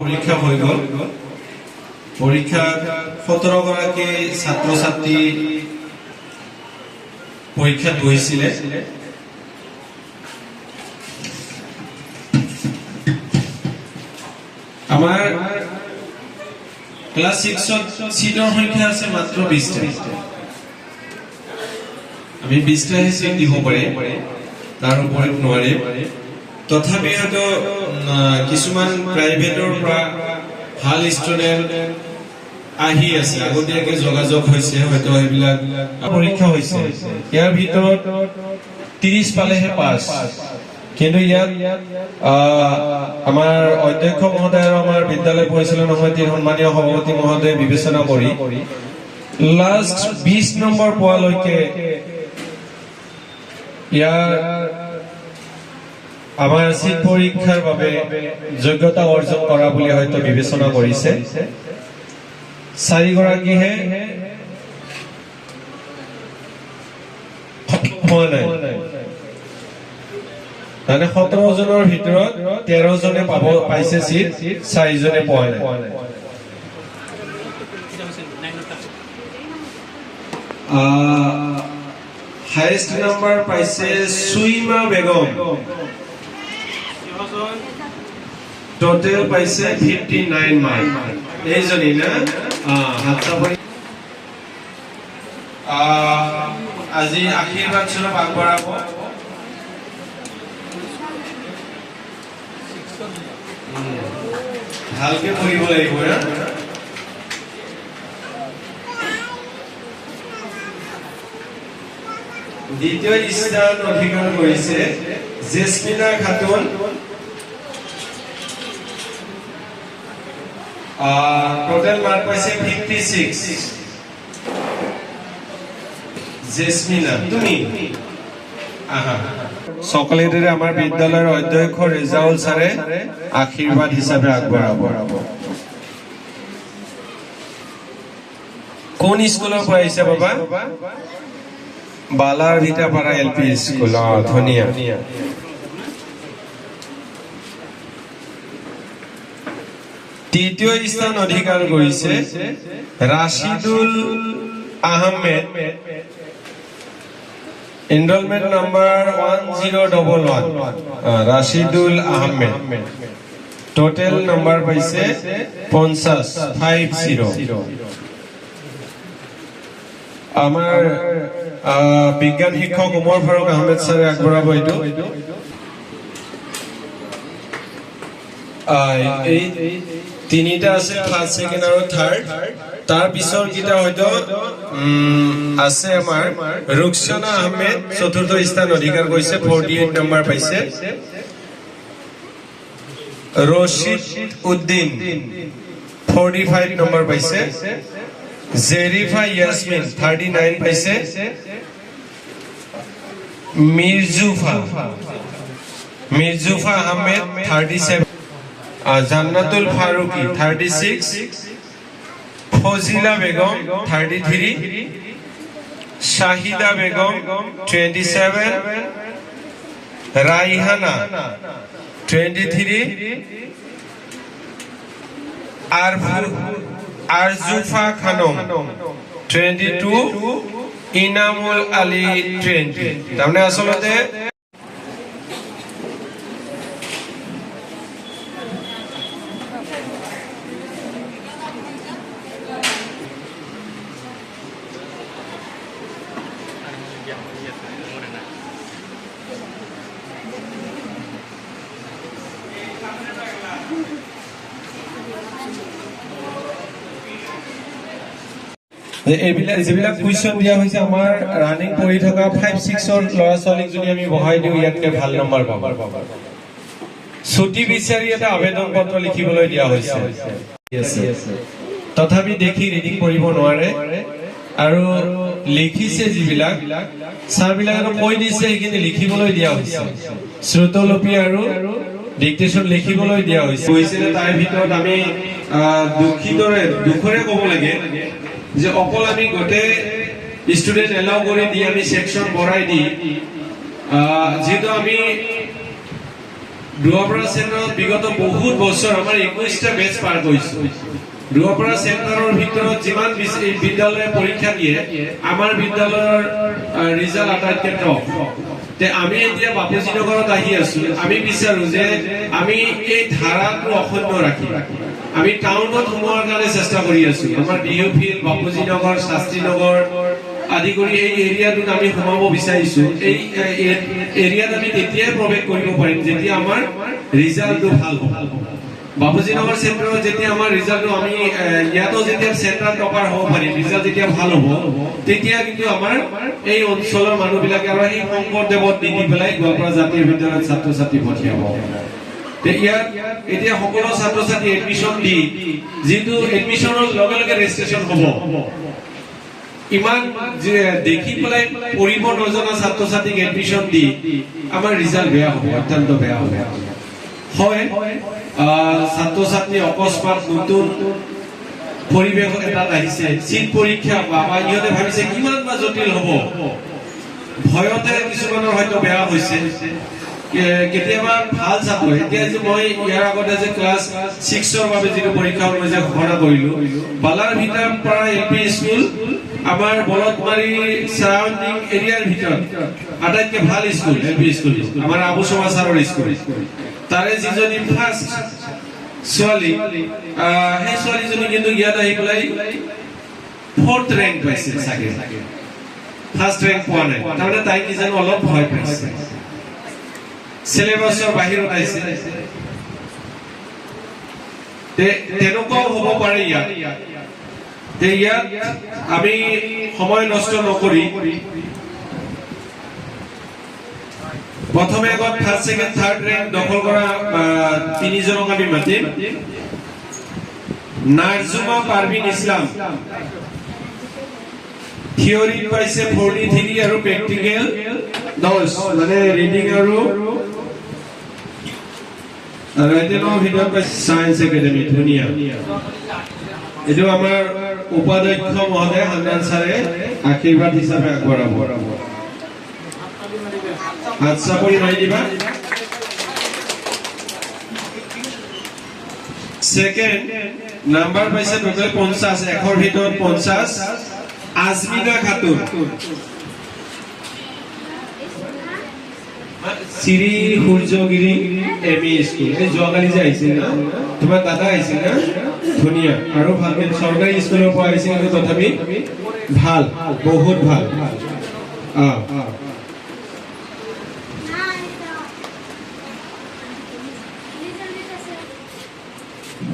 পৰীক্ষা হয়ে গেল পৰীক্ষা 17 গৰাকী ছাত্ৰ ছাত্ৰী পৰীক্ষা দিছিলে আমাৰ ক্লাস 6 সিটৰ সংখ্যা আছে মাত্ৰ 20টা আমি 20টা সিট দিব পাৰে তাৰ ওপৰত নোৱাৰে তথাপি হয়তো কিছুমান প্ৰাইভেটৰ পৰা ভাল ষ্টুডেন্ট আহি আছে আগতীয়াকে যোগাযোগ হৈছে হয়তো এইবিলাক পৰীক্ষা হৈছে ইয়াৰ ভিতৰত 30 পালেহে পাস কিন্তু ইয়াত আমাৰ অধ্যক্ষ মহোদয় আৰু আমাৰ বিদ্যালয় পৰিচালনা সমিতিৰ সন্মানীয় সভাপতি মহোদয় বিবেচনা কৰি লাষ্ট 20 নম্বৰ পোৱালৈকে ইয়াৰ আমাৰ সিট পৰীক্ষাৰ বাবে যোগ্যতা অৰ্জন কৰা বুলি হয়তো বিবেচনা কৰিছে 4 গৰাকীহে মানে 17 জনৰ ভিতৰত 13 জনে পাইছে সিট 4 জনে পোৱা নাই হাইয়েস্ট নাম্বাৰ পাইছে সুইমা বেগম টোটাল পাইছে 59 মাৰ্ক এইজনী না আজি আশীৰ্বাদ স্বৰূপ আগবঢ়াব ভালকে পঢ়িব লাগিব না দ্বিতীয় স্থান অধিকাৰ কৰিছে জেসমিনা খাতুন টোটাল মাৰ্ক পাইছে 56 জেসমিনা তুমি সকলেৰে আমাৰ বিদ্যালয়ৰ অধ্যক্ষ ৰেজাউল ছাৰে আশীৰ্বাদ হিচাপে আগবঢ়াব কোন স্কুলৰ পৰা আহিছে বাবা বালাৰ ভিটাপাৰা এলপি স্কুল ধুনীয়া তৃতীয় স্থান অধিকাৰ কৰিছে Rashidul Ahmed enrolment number 1011 Rashidul Ahmed total number পাইছে 50 আমাৰ বিজ্ঞান শিক্ষক উমৰ ফাৰুক আহমেদ স্যাৰ আগবঢ়াব এইটো এই তিনিটা আছে ফাৰ্স্ট সেকেন্ড আৰু থাৰ্ড তাৰ পিছৰ কিটা হয়তো আছে আমাৰ ৰুকসানা আহমেদ চতুৰ্থ স্থান অধিকাৰ কৰিছে 48 নম্বৰ পাইছে ৰশিদ উদ্দিন 45 নম্বৰ পাইছে জেরিফা ইয়াসমিন 39 পাইছে মির্জুফা আহমেদ 37 জান্নাতুল ফারুকি 36 ফজিলা বেগম 33 শাহিদা বেগম 27 রাইহানা 23 আরজুফা খানম 22 ইনামুল আলী 20 তারমানে আসলে যিবিলাক কুৱেশ্যন দিয়া হৈছে আমাৰ ৰানিং পঢ়ি থকা 5-6 ল'ৰা ছোৱালীক যদি আমি বহাই দিওঁ ইয়াতকে ভাল নম্বৰ পাব ছুটি বিচাৰি এটা আবেদন পত্ৰ লিখিবলৈ দিয়া হৈছে তথাপি দেখি ৰিডিং কৰিব নোৱাৰে আৰু লিখিছে যিবিলাক ছাৰবিলাকে কৈ দিছে সেইখিনি লিখিবলৈ দিয়া হৈছে শ্ৰুতলিপি আৰু ডিক্টেশ্যন লিখিবলৈ দিয়া হৈছে তাৰ ভিতৰত আমি দুখৰে ক'ব লাগে যে অকল আমি গোটে স্টুডেন্ট এলাও কৰি দি আমি সেকশন বঢ়াই দি যেহেতু আমি দুৱাপাৰা চেণ্টাৰত বিগত বহুত বছৰ আমাৰ 21টা বেচ পাৰ কৰিছো। দুৱাপাৰা চেণ্টাৰৰ ভিতৰত যিমান বিদ্যালয়ে পৰীক্ষা দিয়ে আমাৰ বিদ্যালয়ৰ ৰিজাল্ট আটাইতকৈ টপ। আমি এতিয়া বাপুজী নগৰত আহি আছো, আমি বিচাৰো যে আমি এই ধাৰাটো অক্ষুণ্ণ ৰাখি আমি টাউনত সোমোৱাৰ কাৰণে চেষ্টা কৰি আছো। আমাৰ বিহু ফিল্ড, বাপুজী নগৰ, শাস্ত্ৰী নগৰ আদি কৰি এই এৰিয়াটোত আমি সোমাব বিচাৰিছো। এই এৰিয়াত আমি তেতিয়াই প্ৰৱেশ কৰিব পাৰিম যেতিয়া আমাৰ ৰিজাল্টটো ভাল হ'ব। বাপুজী নগৰ চেণ্টাৰত যেতিয়া আমাৰ ৰিজাল্টটো আমি ইয়াতো যেতিয়া চেণ্টাৰ টপাৰ হ'ব পাৰিম, ৰিজাল্ট যেতিয়া ভাল হ'ব, তেতিয়া কিন্তু আমাৰ এই অঞ্চলৰ মানুহবিলাকে আৰু সেই শংকৰদেৱত নিদি পেলাই গোৱালপাৰা জাতীয় বিদ্যালয়ত ছাত্ৰ ছাত্ৰী পঠিয়াব। ইয়াত এতিয়া সকলো ছাত্ৰ ছাত্ৰী এডমিশ্যন দি যিটো এডমিশ্যনৰ লগে লগে ৰেজিষ্ট্ৰেশ্যন হ'ব, ইমান দেখি পেলাই পঢ়িব নজনা ছাত্ৰ ছাত্ৰীক এডমিশ্যন দি আমাৰ ৰিজাল্ট বেয়া হ'ব, অত্যন্ত বেয়া হ'ব। হয়, ছাত্ৰ ছাত্ৰী অকস্মাত নতুন পৰিৱেশ এটাত আহিছে, চিট পৰীক্ষা বা ইহঁতে ভাবিছে কিমান বা জটিল হ'ব, ভয়তে কিছুমানৰ হয়তো বেয়া হৈছে। কেতিয়াবা ভাল ছাত্ৰ, এতিয়া যে মই ইয়াৰ আগতে যে ক্লাছ 6ৰ বাবে যিটো পৰীক্ষা মই যে ঘোষণা কৰিলো, বালাৰভিটাৰ পৰা LP স্কুল আমাৰ বলতমাৰী সাৰাউণ্ডিং এৰিয়াৰ ভিতৰত আটাইতকৈ ভাল স্কুল LP স্কুল আমাৰ আবু শৰ্মা ছাৰৰ স্কুল। তাৰে যিজনী ফাৰ্ষ্ট ছোৱালী, সেই ছোৱালীজনী কিন্তু ইয়াত আহি পেলাই 4th ৰেংক পাইছে চাগে, ফাৰ্ষ্ট ৰেংক পোৱা নাই। তাৰমানে তাই কি জানো অলপ ভয় পাইছে, সিলেবাসৰ বাহিৰত আহিছে। তেনেকুৱাও হ'ব পাৰে ইয়াত। ইয়াত আমি সময় নষ্ট নকৰি প্ৰথমে আগত ফাৰ্ষ্ট ছেকেণ্ড থাৰ্ড ৰেংক দখল কৰা 3জনক আমি মাতিম। নাৰ্জুমা পাৰভিন ইছলাম থিয়ৰি পাইছে 43 আৰু প্ৰেক্টিকেল 10, মানে ৰিডিং আৰু ৰাইটিঙৰ ভিতৰত পাইছে সায়েন্স একাডেমি। ধুনীয়া। এইটো আমাৰ উপাধ্যক্ষ মহোদয় হান্নান ছাৰে আশীৰ্বাদ হিচাপে আগবঢ়াব। হাত চাপৰি মাৰি দিবা। ছেকেণ্ড নাম্বাৰ পাইছে টোটেল 50, 100ৰ ভিতৰত 50, আজমিনা খাতুন। শ্ৰী সূৰ্যগিৰি ME স্কুল, এই যোৱাকালি যে আহিছিল না, তোমাৰ দাদা আহিছিল না, ধুনীয়া। আৰু ভালকে চৰকাৰী স্কুলৰ পৰা আহিছিল, কিন্তু তথাপি ভাল, বহুত ভাল।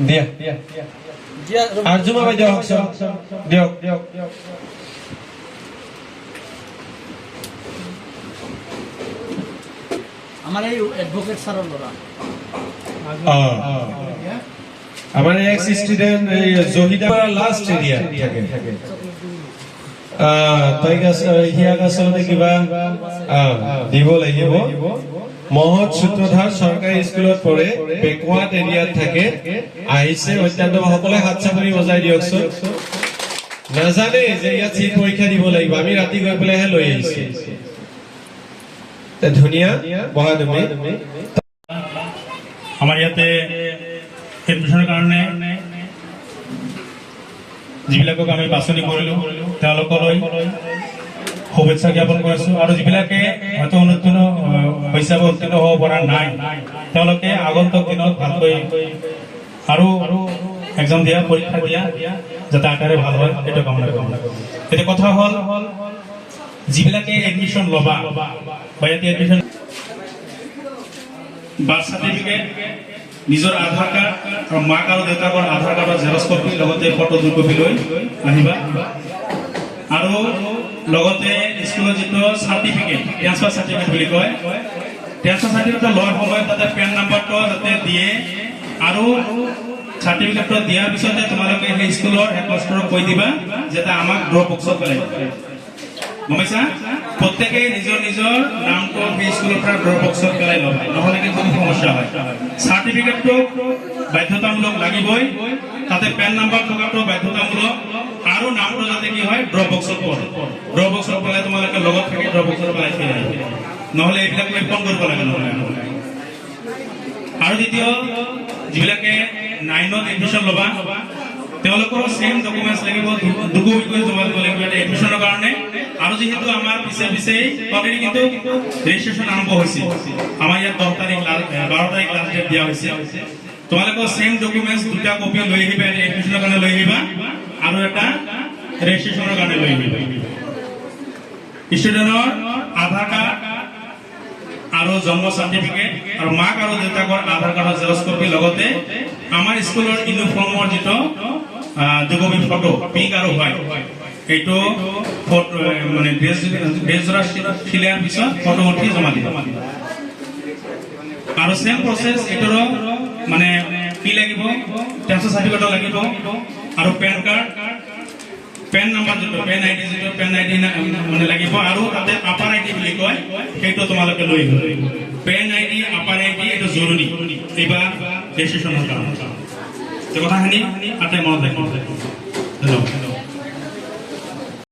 দিয়া আৰ্জুমা বাইদেউ দিয়ক। আমার এই অ্যাডভোকেট স্যারের লড়া আমার এক্স স্টুডেন্ট এই জহিদা লাস্ট এরিয়া থাকে তাই হিয়াক আচলতে কিবা দিব লাগিব। মহৎ সূত্ৰধাৰ চৰকাৰী স্কুলত পঢ়ে, বেকৱাৰ্ড এৰিয়াত থাকে, আহিছে। অত্যন্ত সকলে হাত চাপৰি বজাই দিয়কচোন। নাজানে যে ইয়াত চিট পৰীক্ষা দিব লাগিব, আমি ৰাতি গৈ পেলাইহে লৈ আহিছো। ধুনীয়া বহা তুমি। আমাৰ ইয়াতে এডমিশ্যনৰ কাৰণে যিবিলাকক আমি বাছনি কৰিলো তেওঁলোকলৈ শুভেচ্ছা জ্ঞাপন কৰিছো। আৰু যিবিলাকে হয়তো অনুত্তীৰ্ণ হৈছে বা উত্তীৰ্ণ হ'ব পৰা নাই, তেওঁলোকে আগন্তুক দিনত ভালকৈ আৰু এক্সাম দিয়া, পৰীক্ষা দিয়া, যাতে আকাৰে ভাল হয়, এইটো কামনা কৰোঁ। এতিয়া কথা হ'ল, যিবিলাকে এডমিশ্যন ল'বা বা ইয়াতে এডমিশ্যন, বাৰ্থ চাৰ্টিফিকেট, নিজৰ আধাৰ কাৰ্ড আৰু মাক আৰু দেউতাকৰ আধাৰ কাৰ্ডৰ জেৰক্স কপি, লগতে ফটো 2 কপি লৈ আহিবা। আৰু লগতে স্কুলৰ যিটো চাৰ্টিফিকেট, ট্ৰেন্সফাৰ চাৰ্টিফিকেট বুলি কয়, ট্ৰেন্সফাৰ চাৰ্টিফিকেট লোৱাৰ সময়ত তাতে পেন নাম্বাৰটো যাতে দিয়ে। আৰু চাৰ্টিফিকেটটো দিয়াৰ পিছতে তোমালোকে সেই স্কুলৰ হেডমাষ্টাৰক কৈ দিবা যাতে আমাক ড্ৰপ বক্সত পেলাই দিয়ে। গম পাইছা? প্ৰত্যেকে নিজৰ নিজৰ নামটো সেই স্কুলৰ পৰা ড্ৰপ বক্সত পেলাই ল'বা, নহ'লে কিন্তু সমস্যা হয়। চাৰ্টিফিকেটটো বাধ্যতামূলক লাগিবই, তাতে পেন নাম্বাৰ থকাটো বাধ্যতামূলক, আৰু নামটো যাতে কি হয় ড্ৰপ বক্সত পৰে। ড্ৰপ বক্সত পেলাই তোমালোকে লগত থাকি ড্ৰপ বক্সত পেলাই থৈ আহিবা, নহ'লে এইবিলাক ফোন কৰিব লাগে। নহ'লে আৰু দ্বিতীয় যিবিলাকে 9ত এডমিশ্যন ল'বা তেওঁলোকৰ সেম ডকুমেন্টস লাগিব, দুগু বিষয় জমা দিব লাগিব এডমিশ্যনৰ কাৰণে। আৰু যেহেতু আমাৰ পিছে পিছে অলৰেডি কিন্তু ৰেজিষ্ট্ৰেশ্যন আৰম্ভ হৈছে, আমাৰ ইয়াত 10 তাৰিখ 12 তাৰিখ লাষ্ট ডেট দিয়া হৈছে। তোমালোকৰ সেম ডকুমেন্টস দুটা কপি লৈ আহিবা, এডমিশ্যনৰ কাৰণে লৈ আহিবা আৰু এটা ৰেজিষ্ট্ৰেশ্যনৰ কাৰণে লৈ আহিবা। ষ্টুডেণ্টৰ আধাৰ কাৰ্ড আৰু জন্ম চাৰ্টিফিকেট আৰু মাক আৰু দেউতাকৰ আধাৰ কাৰ্ডৰ জেৰক্স কপি, লগতে আমাৰ স্কুলৰ ইউনিফৰ্মৰ যিটো দুকপি ফটো পিংক আৰু হোৱাইট, এইটো ফটো মানে ড্ৰেছ চিলাৰ পিছত ফটো উঠি জমা দিব। আৰু সেম প্ৰসেস এটোৰ মানে কি লাগিব, ট্ৰান্সফাৰ সাৰ্টিফিকেট লাগিব আৰু পেন কাৰ্ড, পেন নাম্বাৰ যিটো পেন আইডি মানে লাগিব আৰু তাতে আপাৰ আইডি বুলি কয়, সেইটো তোমালোকে লৈ আহিব। পেন আইডি আপাৰ আইডি এইটো জৰুৰী এইবাৰ ৰেজিষ্ট্ৰেশ্যনৰ কাৰণে। কথাখিনি তাতে মনত ৰাখিব।